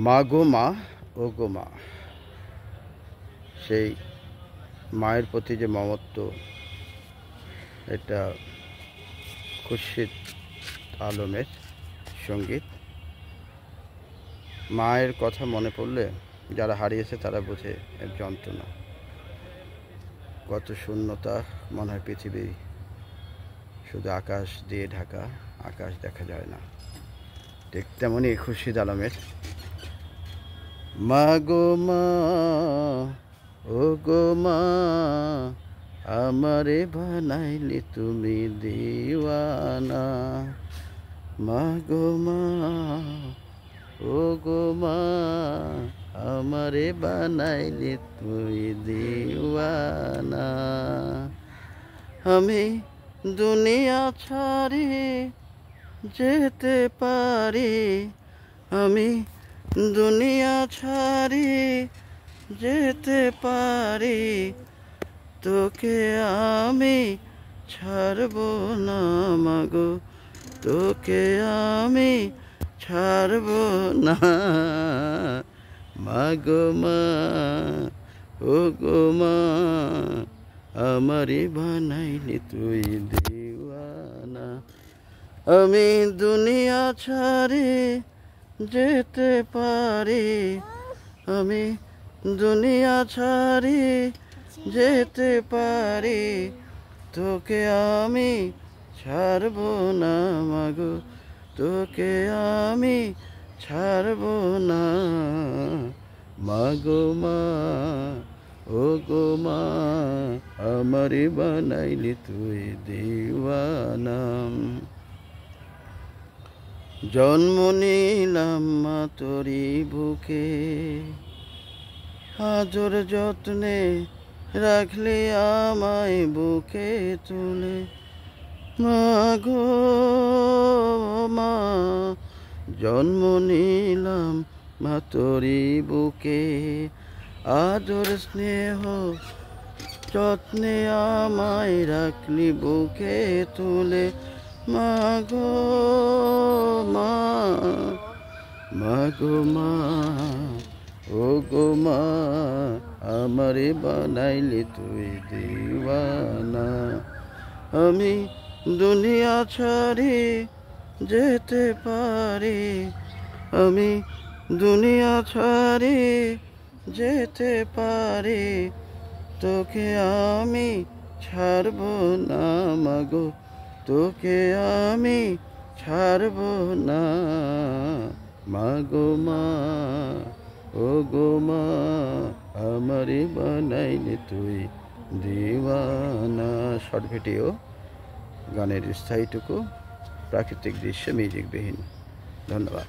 মা গো মা, ও গো মা, সেই মায়ের প্রতি যে মমত্ব, এটা খুরশিদ আলমের সঙ্গীত। মায়ের কথা মনে পড়লে যারা হারিয়েছে তারা বোঝে এর যন্ত্রণা। কত শূন্যতা, মনে হয় পৃথিবী শুধু আকাশ দিয়ে ঢাকা, আকাশ দেখা যায় না। ঠিক তেমনই খুরশিদ আলমের মা গো মা, ও গো মা, আমারে বানাইলে তুমি দিওয়ানা। মা গো মা, ও গো মা, আমারে বানাইলে তুমি দিওয়ানা। আমি দুনিয়া ছাড়ি যেতে পারি, আমি দুনিয়া ছাড়ি যেতে পারি, তোকে আমি ছাড়ব না মাগো, তোকে আমি ছাড়ব না। মাগো মা, ও গো মা, আমারে বানাইলি তুই দিওয়ানা। আমি দুনিয়া ছাড়ি যেতে পারি, আমি দুনিয়া ছাড়ি যেতে পারি, তোকে আমি ছাড়ব না মাগো, তোকে আমি ছাড়ব না। মাগো মা, ও গো মা, আমারে বানাইলি তুই দিওয়ানা। জন্ম নিলাম মা তোরি বুকে, আদর যত্নে রাখলে আমায় বুকে তুলে। মা গো মা, জন্ম নিলাম মা তোরি বুকে, আদর স্নেহ যত্নে আমায় রাখলি বুকে তুলে। মা গো মা, মা গো মা, ও গো মা, আমারে বানাইলি তুই দিওয়ানা। আমি দুনিয়া ছাড়ি যেতে পারি, আমি দুনিয়া ছাড়ি যেতে পারি, তোকে আমি ছাড়ব না মাগো, তোকে আমি ছাড়ব না। মাগো মা, ও গো মা, আমারে বানাইলে তুই দিওয়ানা। শর্ট ভিডিও, গানের স্থায়ীটুকু, প্রাকৃতিক দৃশ্য, মিউজিকবিহীন। ধন্যবাদ।